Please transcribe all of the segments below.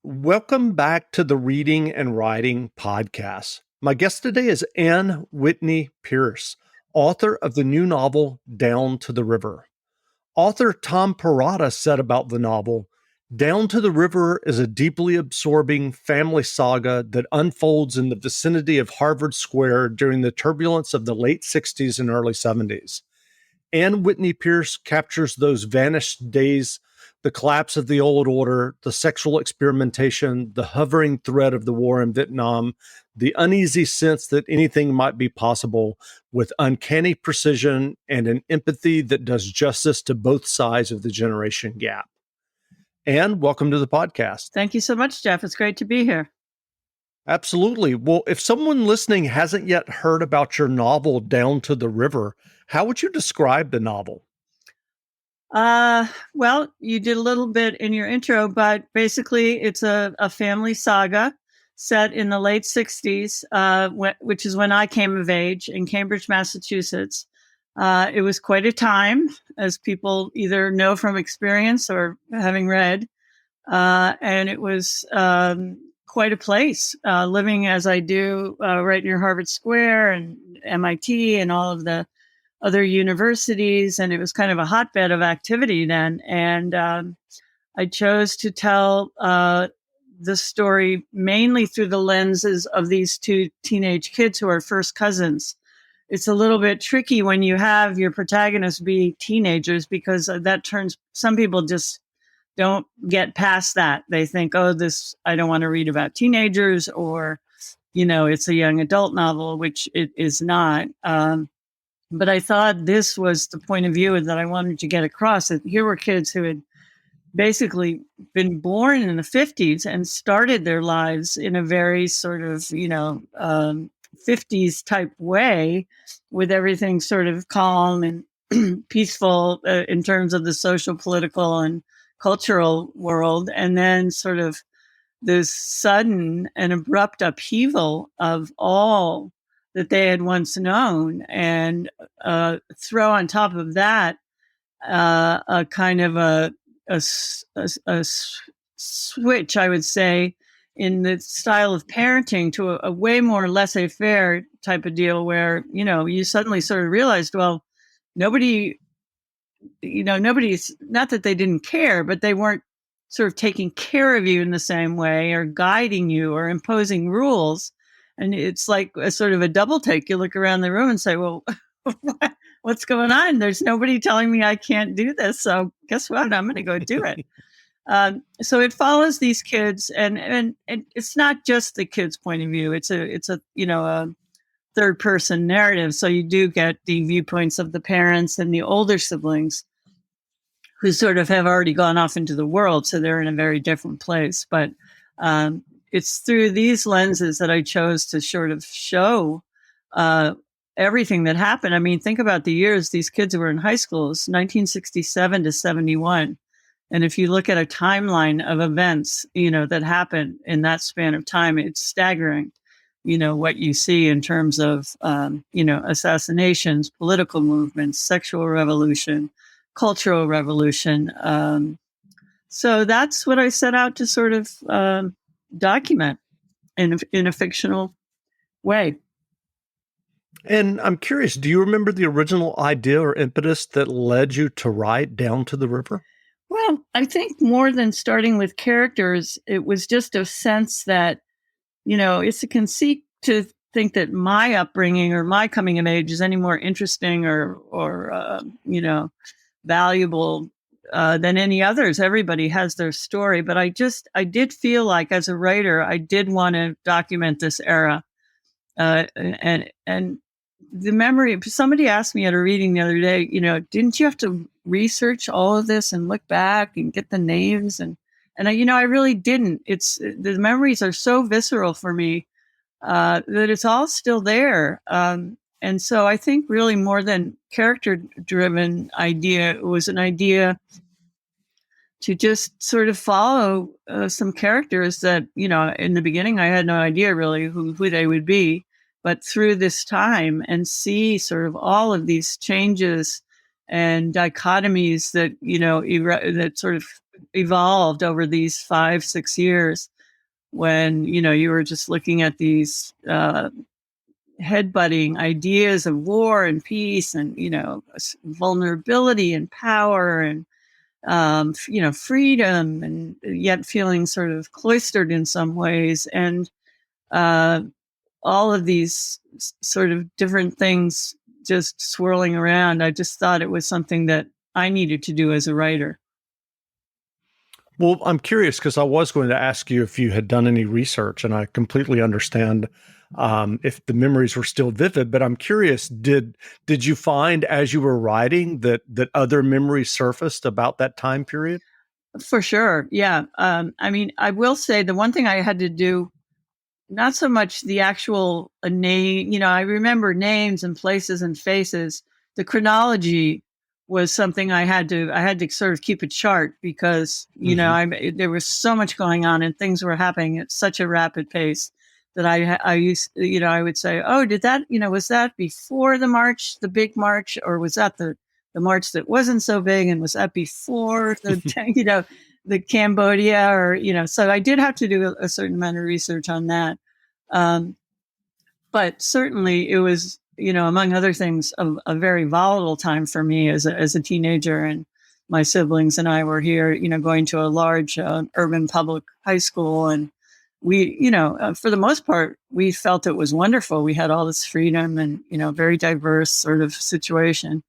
Welcome back to the Reading and Writing Podcast. My guest today is Whitney Pierce, author of the new novel Down to the River. Author Tom Perrotta said about the novel, Down to the River is a deeply absorbing family saga that unfolds in the vicinity of Harvard Square during the turbulence of the late 60s and early 70s. Whitney Pierce captures those vanished days, the collapse of the old order, the sexual experimentation, the hovering threat of the war in Vietnam, the uneasy sense that anything might be possible, with uncanny precision and an empathy that does justice to both sides of the generation gap. And welcome to the podcast. Thank you so much, Jeff. It's great to be here. Absolutely. Well, if someone listening hasn't yet heard about your novel, Down to the River, how would you describe the novel? Well, you did a little bit in your intro, but basically it's a family saga set in the late 60s, which is when I came of age in Cambridge, Massachusetts. It was quite a time, as people either know from experience or having read. And it was quite a place, living as I do right near Harvard Square and MIT and all of the other universities. And it was kind of a hotbed of activity then. And I chose to tell the story mainly through the lenses of these two teenage kids who are first cousins. It's a little bit tricky when you have your protagonists be teenagers, because that turns, some people just don't get past that. They think, oh, I don't want to read about teenagers, or, it's a young adult novel, which it is not. But I thought this was the point of view that I wanted to get across. That here were kids who had basically been born in the 50s and started their lives in a very sort of, 50s type way, with everything sort of calm and peaceful in terms of the social, political, and cultural world. And then sort of this sudden and abrupt upheaval of all that they had once known, and throw on top of that a kind of a switch, I would say, in the style of parenting to a way more laissez-faire type of deal, where you suddenly sort of realized, well, nobody's not that they didn't care, but they weren't sort of taking care of you in the same way, or guiding you, or imposing rules. And it's like a sort of a double take. You look around the room and say, well, what's going on? There's nobody telling me I can't do this. So guess what? I'm going to go do it. So it follows these kids, and it's not just the kids' point of view. It's a third person narrative. So you do get the viewpoints of the parents and the older siblings, who sort of have already gone off into the world. So they're in a very different place. But it's through these lenses that I chose to sort of show everything that happened. I mean, think about the years these kids were in high school. It's 1967 to 71. And if you look at a timeline of events, that happened in that span of time, it's staggering, what you see in terms of, assassinations, political movements, sexual revolution, cultural revolution. So that's what I set out to sort of document in a fictional way. And I'm curious, do you remember the original idea or impetus that led you to write Down to the River? Well, I think more than starting with characters, it was just a sense that, it's a conceit to think that my upbringing or my coming of age is any more interesting or valuable than any others. Everybody has their story, but I did feel like, as a writer, I did want to document this era, and the memory. Somebody asked me at a reading the other day, didn't you have to research all of this and look back and get the names? And I really didn't. The memories are so visceral for me that it's all still there. And so I think really more than character-driven idea, it was an idea to just sort of follow some characters that, in the beginning, I had no idea really who they would be. But through this time, and see sort of all of these changes and dichotomies that, that sort of evolved over these 5-6 years, when, you were just looking at these headbutting ideas of war and peace and, vulnerability and power and, freedom, and yet feeling sort of cloistered in some ways. And uh, all of these sort of different things just swirling around. I just thought it was something that I needed to do as a writer. Well, I'm curious because I was going to ask you if you had done any research, and I completely understand if the memories were still vivid. But I'm curious, did you find as you were writing that other memories surfaced about that time period? For sure. Yeah. I mean, I will say the one thing I had to do, not so much the actual name, I remember names and places and faces. The chronology was something I had to sort of keep a chart because, Hmm. there was so much going on and things were happening at such a rapid pace that I used, I would say, oh, did that, was that before the big march, or was that the march that wasn't so big? And was that before the, the Cambodia, or, so I did have to do a certain amount of research on that. Um, but certainly it was, among other things, a very volatile time for me as a teenager. And my siblings and I were here, going to a large urban public high school. And we, for the most part, we felt it was wonderful. We had all this freedom and, very diverse sort of situation.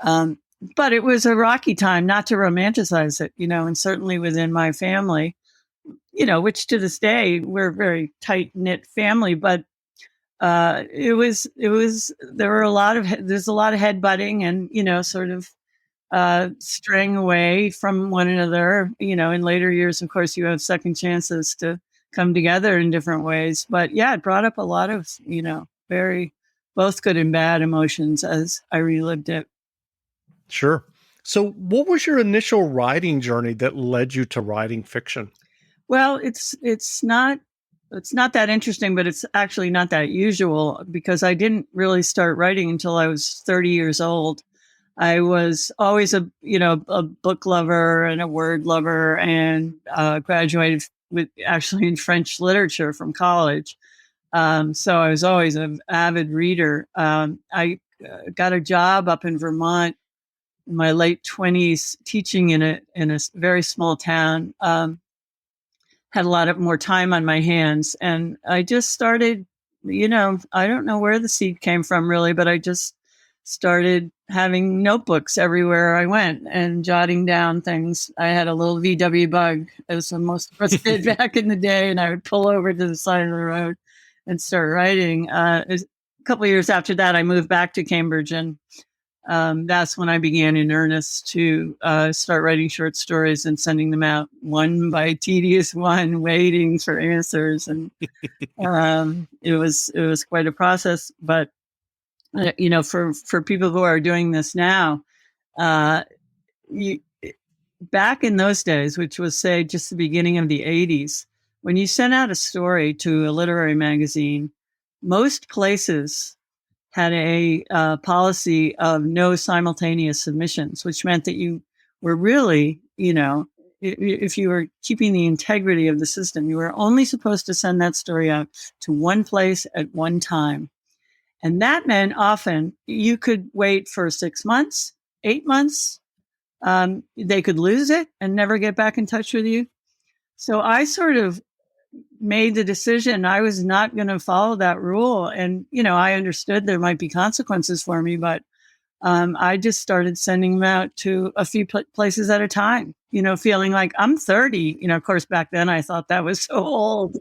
Um, but it was a rocky time, not to romanticize it, and certainly within my family, which to this day we're a very tight knit family, but there were there's a lot of headbutting and, sort of straying away from one another. In later years, of course, you have second chances to come together in different ways. But yeah, it brought up a lot of, very both good and bad emotions as I relived it. Sure. So, what was your initial writing journey that led you to writing fiction? Well, it's not that interesting, but it's actually not that usual because I didn't really start writing until I was 30 years old. I was always a book lover and a word lover, and graduated with actually in French literature from college. So I was always an avid reader. I got a job up in Vermont in my late 20s, teaching in a very small town. Had a lot of more time on my hands, and I just started, I don't know where the seed came from really, but I just started having notebooks everywhere I went and jotting down things. I had a little VW bug, as most of us did back in the day, and I would pull over to the side of the road and start writing. A couple of years after that, I moved back to Cambridge, and that's when I began in earnest to start writing short stories and sending them out one by tedious one, waiting for answers. And it was quite a process. But for people who are doing this now, uh, you, back in those days, which was say just the beginning of the '80s, when you sent out a story to a literary magazine, most places had a policy of no simultaneous submissions, which meant that you were really, if you were keeping the integrity of the system, you were only supposed to send that story out to one place at one time. And that meant often you could wait for 6 months, 8 months. They could lose it and never get back in touch with you. So I sort of made the decision I was not going to follow that rule. And, I understood there might be consequences for me, but I just started sending them out to a few places at a time, feeling like I'm 30. Of course, back then I thought that was so old.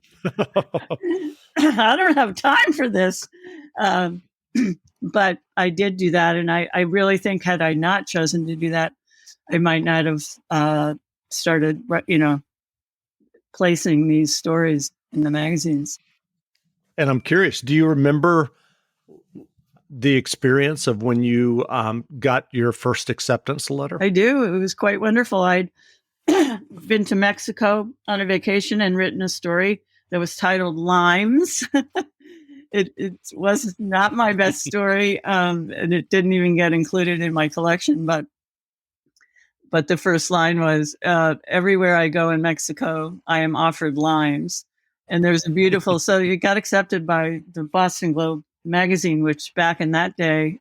I don't have time for this. Um, but I did do that. And I really think had I not chosen to do that, I might not have started, placing these stories in the magazines. And I'm curious, do you remember the experience of when you got your first acceptance letter? I do. It was quite wonderful. I'd been to Mexico on a vacation and written a story that was titled Limes. It was not my best story, and it didn't even get included in my collection. But the first line was, "Everywhere I go in Mexico, I am offered limes." And there was a beautiful, so it got accepted by the Boston Globe magazine, which back in that day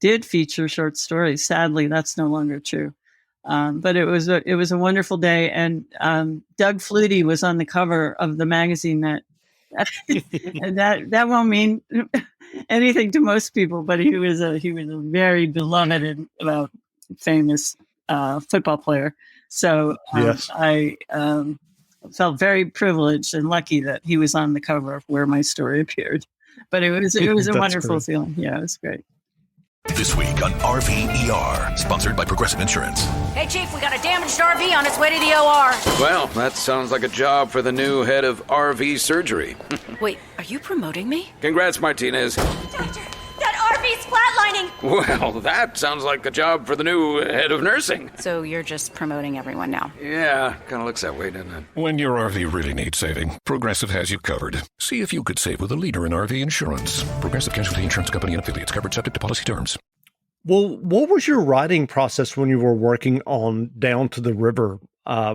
did feature short stories. Sadly, that's no longer true. But it was a wonderful day, and Doug Flutie was on the cover of the magazine. And that won't mean anything to most people, but he was a very beloved and famous football player. So Yes. I felt very privileged and lucky that he was on the cover of where my story appeared. But it was a That's wonderful great. feeling. Yeah, it was great. This week on RVER, sponsored by Progressive Insurance. Hey, Chief, we got a damaged RV on its way to the OR. Well, that sounds like a job for the new head of RV surgery. Wait, are you promoting me? Congrats, Martinez. Doctor, that RV's flatlining. Well, that sounds like a job for the new head of nursing. So you're just promoting everyone now? Yeah, kind of looks that way, doesn't it? When your RV really needs saving, Progressive has you covered. See if you could save with a leader in RV insurance. Progressive Casualty Insurance Company and affiliates, covered subject to policy terms. Well, what was your writing process when you were working on Down to the River?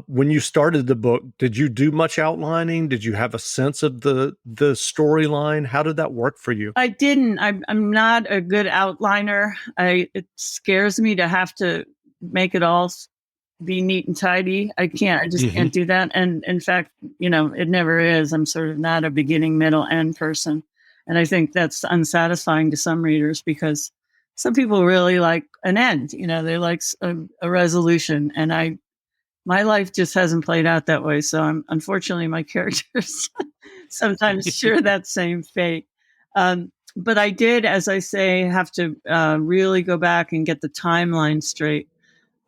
When you started the book, did you do much outlining? Did you have a sense of the storyline? How did that work for you? I didn't. I'm not a good outliner. It scares me to have to make it all be neat and tidy. I can't. I just can't do that. And in fact, it never is. I'm sort of not a beginning, middle, end person, and I think that's unsatisfying to some readers because some people really like an end. They like a resolution, and my life just hasn't played out that way. So unfortunately, my characters sometimes share that same fate. But I did, as I say, have to really go back and get the timeline straight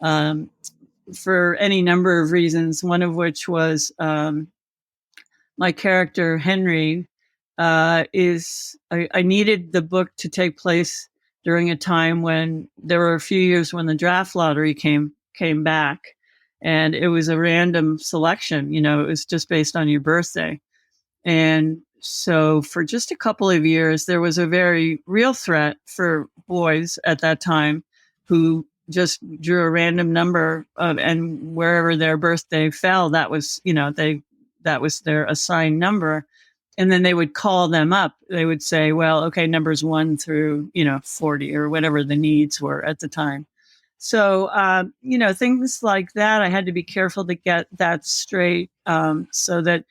for any number of reasons. One of which was my character, Henry, I needed the book to take place during a time when there were a few years when the draft lottery came back. And it was a random selection, it was just based on your birthday. And so for just a couple of years, there was a very real threat for boys at that time who just drew a random number and wherever their birthday fell, that was, that was their assigned number. And then they would call them up. They would say, well, okay, numbers 1 through, 40 or whatever the needs were at the time. So, things like that, I had to be careful to get that straight so that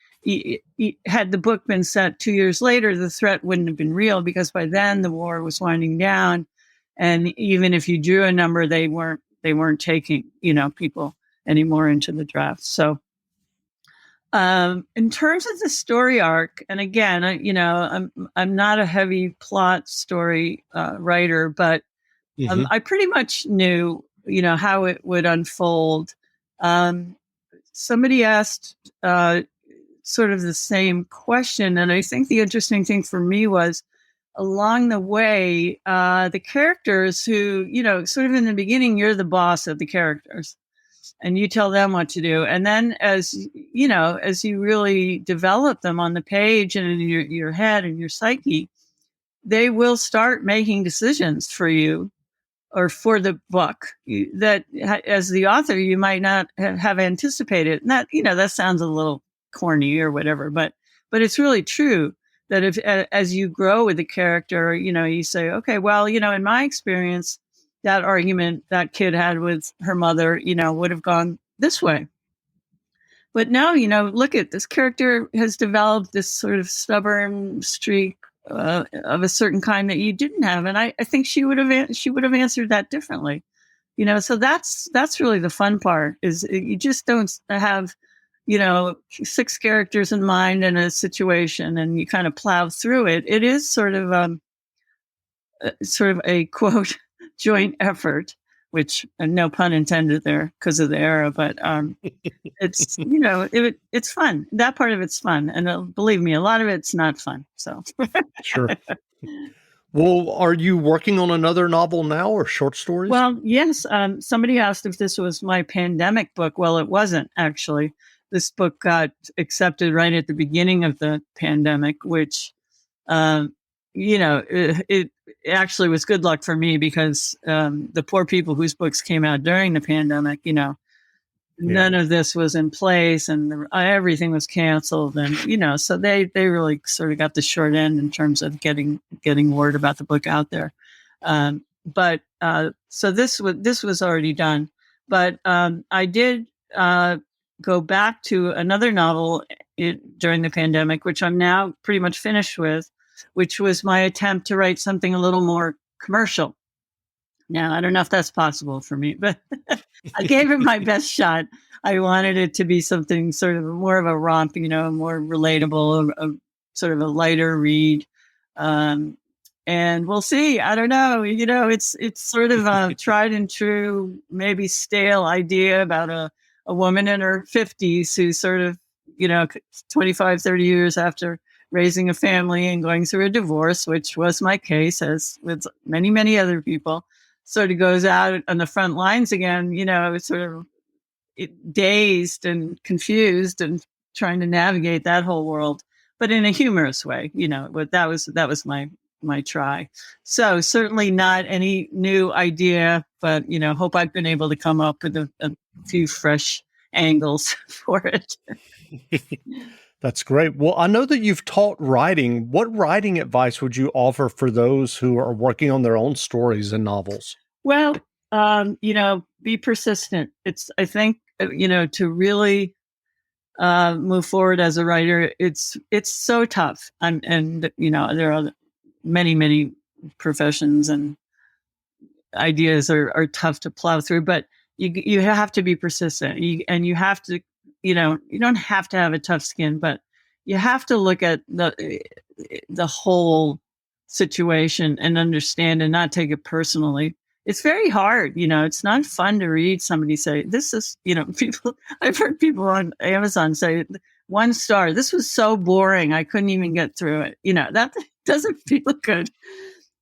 had the book been set 2 years later, the threat wouldn't have been real because by then the war was winding down. And even if you drew a number, they weren't taking, people anymore into the draft. So in terms of the story arc, and again, I'm not a heavy plot story writer, but I pretty much knew, how it would unfold. Somebody asked sort of the same question, and I think the interesting thing for me was along the way, the characters who, sort of in the beginning, you're the boss of the characters. And you tell them what to do. And then as you really develop them on the page and in your head and your psyche, they will start making decisions for you or for the book that as the author, you might not have anticipated. And that sounds a little corny or whatever, but it's really true that if, as you grow with the character, you say, okay, well, in my experience, that argument that kid had with her mother, would have gone this way. But now, look at this character has developed this sort of stubborn streak of a certain kind that you didn't have. And I think she would have answered that differently. So that's really the fun part is you just don't have, 6 characters in mind in a situation and you kind of plow through it. It is sort of a quote, joint effort, which no pun intended there because of the era, but it's it's fun. That part of it's fun, and believe me, a lot of it's not fun. So Sure. Well, are you working on another novel now or short stories? Well, yes. Somebody asked if this was my pandemic book. Well, it wasn't actually. This book got accepted right at the beginning of the pandemic, which it actually was good luck for me because the poor people whose books came out during the pandemic, none of this was in place, and everything was canceled, and so they really sort of got the short end in terms of getting word about the book out there. But so this was already done, but I did go back to another novel during the pandemic, which I'm now pretty much finished with, which was my attempt to write something a little more commercial. Now, I don't know if that's possible for me, but I gave it my best shot. I wanted it to be something sort of more of a romp, more relatable, sort of a lighter read. And we'll see. I don't know. It's sort of a tried and true, maybe stale idea about a woman in her 50s who sort of, 25, 30 years after raising a family and going through a divorce, which was my case, as with many, many other people, sort of goes out on the front lines again, sort of dazed and confused and trying to navigate that whole world, but in a humorous way, but that was my try. So certainly not any new idea, but, hope I've been able to come up with a few fresh angles for it. That's great. Well, I know that you've taught writing. What writing advice would you offer for those who are working on their own stories and novels? Well, be persistent. I think, to really move forward as a writer, it's so tough. And there are many, many professions and ideas are tough to plow through, but you have to be persistent. And you have to, you don't have to have a tough skin, but you have to look at the whole situation and understand and not take it personally. It's very hard. It's not fun to read somebody say, this is, people, I've heard people on Amazon say 1 star, this was so boring, I couldn't even get through it. That doesn't feel good.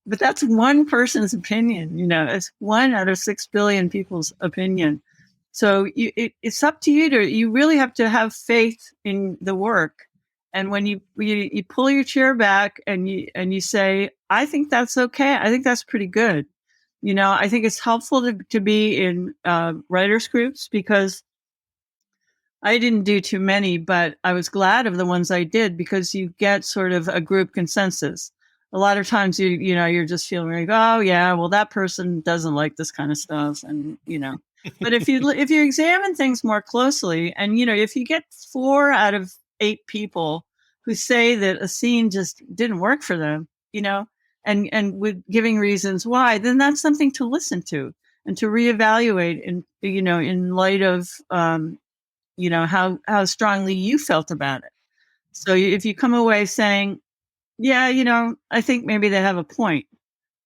But that's one person's opinion. It's 1 out of 6 billion people's opinion. So it's up to you you really have to have faith in the work. And when you pull your chair back and you say, I think that's okay. I think that's pretty good. I think it's helpful to be in writers groups, because I didn't do too many, but I was glad of the ones I did, because you get sort of a group consensus. A lot of times you're just feeling like, oh yeah, well, that person doesn't like this kind of stuff. And, but if you examine things more closely, and, if you get 4 out of 8 people who say that a scene just didn't work for them, and with giving reasons why, then that's something to listen to and to reevaluate, and, in light of, how strongly you felt about it. So if you come away saying, yeah, I think maybe they have a point,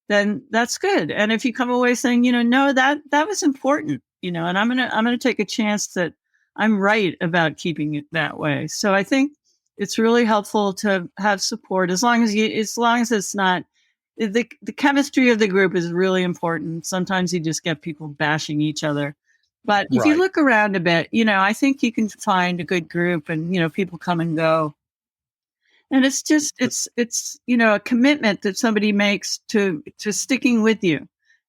then that's good. And if you come away saying, no, that was important, and I'm going to take a chance that I'm right about keeping it that way. So I think it's really helpful to have support, as long as it's not, the chemistry of the group is really important. Sometimes you just get people bashing each other. But if you look around a bit, I think you can find a good group, and, people come and go. And it's just, it's a commitment that somebody makes to sticking with you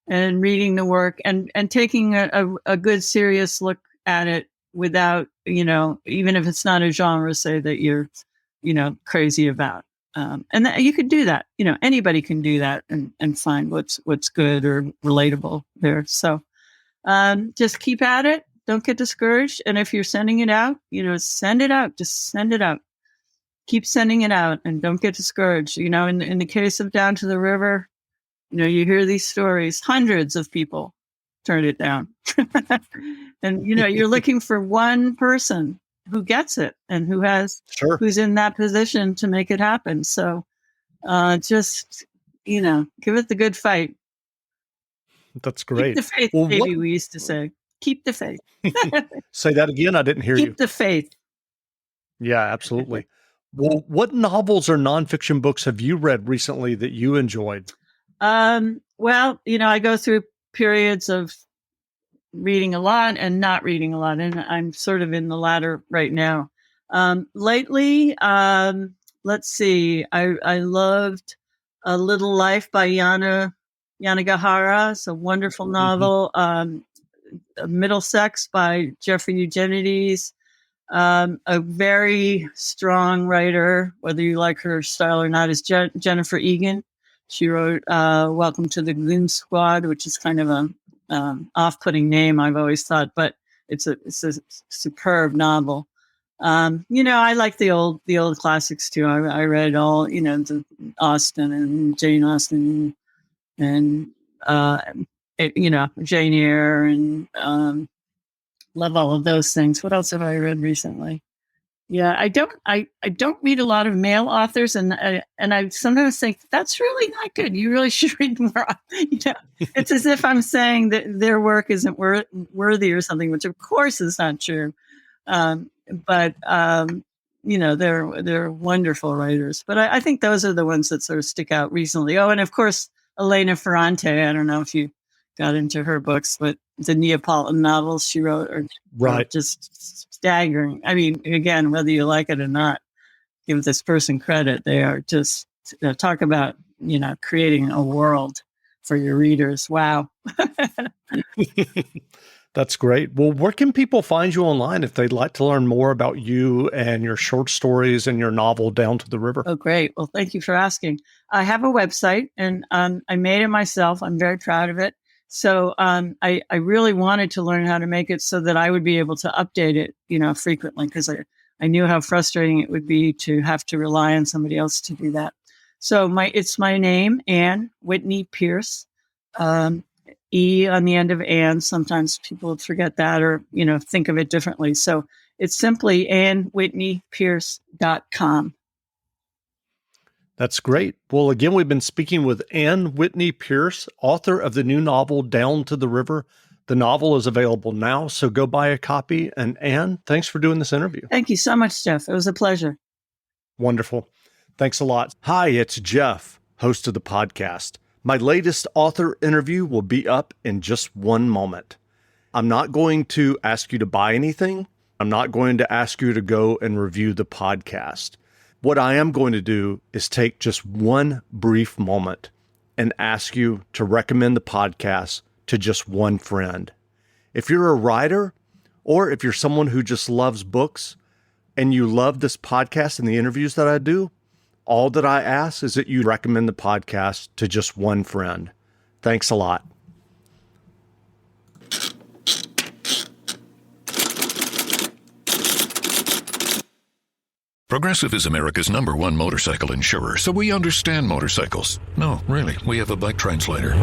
and reading the work, and taking a good serious look at it without, even if it's not a genre, say, that you're, crazy about. And you could do that, anybody can do that and find what's good or relatable there. So just keep at it. Don't get discouraged. And if you're sending it out, send it out, just send it out. Keep sending it out, and don't get discouraged. In the case of Down to the River, you hear these stories, hundreds of people turned it down. And, you're looking for one person who gets it and who's in that position to make it happen. So just, give it the good fight. That's great. Keep the faith, baby, we used to say. Keep the faith. Say that again. I didn't hear you. Keep the faith. Yeah, absolutely. Well, what novels or nonfiction books have you read recently that you enjoyed? Well, I go through periods of reading a lot and not reading a lot, and I'm sort of in the latter right now. Lately, let's see, I loved A Little Life by Yanagihara. It's a wonderful novel. Middlesex by Jeffrey Eugenides. A very strong writer, whether you like her style or not, is Jennifer Egan. She wrote Welcome to the Goon Squad, which is kind of a off-putting name, I've always thought, but it's a superb novel. I like the old classics too. I read all, the Austen and Jane Austen and Jane Eyre, and love all of those things. What else have I read recently? Yeah, I don't read a lot of male authors, and I sometimes think that's really not good. You really should read more. It's as if I'm saying that their work isn't worthy or something, which of course is not true. But they're wonderful writers. But I think those are the ones that sort of stick out recently. Oh, and of course Elena Ferrante. I don't know if you got into her books, but the Neapolitan novels she wrote are just staggering. I mean, again, whether you like it or not, give this person credit. They are just talk about, creating a world for your readers. Wow. That's great. Well, where can people find you online if they'd like to learn more about you and your short stories and your novel Down to the River? Oh, great. Well, thank you for asking. I have a website, and I made it myself. I'm very proud of it. So I really wanted to learn how to make it so that I would be able to update it, frequently, because I knew how frustrating it would be to have to rely on somebody else to do that. So it's my name, Ann Whitney Pierce. E on the end of Ann. Sometimes people forget that or, think of it differently. So it's simply AnnWhitneyPierce.com. That's great. Well, again, we've been speaking with Ann Whitney Pierce, author of the new novel, Down to the River. The novel is available now, so go buy a copy. And Ann, thanks for doing this interview. Thank you so much, Jeff. It was a pleasure. Wonderful. Thanks a lot. Hi, it's Jeff, host of the podcast. My latest author interview will be up in just one moment. I'm not going to ask you to buy anything. I'm not going to ask you to go and review the podcast. What I am going to do is take just one brief moment and ask you to recommend the podcast to just one friend. If you're a writer, or if you're someone who just loves books and you love this podcast and the interviews that I do, all that I ask is that you recommend the podcast to just one friend. Thanks a lot. Progressive is America's #1 motorcycle insurer, so we understand motorcycles. No, really, we have a bike translator.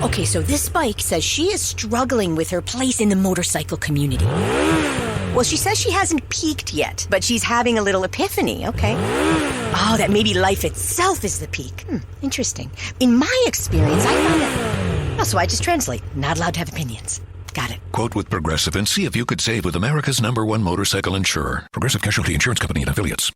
Okay, so this bike says she is struggling with her place in the motorcycle community. Well, she says she hasn't peaked yet, but she's having a little epiphany, okay? Oh, that maybe life itself is the peak. Interesting. In my experience, I found that... Oh, so I just translate. Not allowed to have opinions. Got it. Quote with Progressive and see if you could save with America's #1 motorcycle insurer. Progressive Casualty Insurance Company and Affiliates.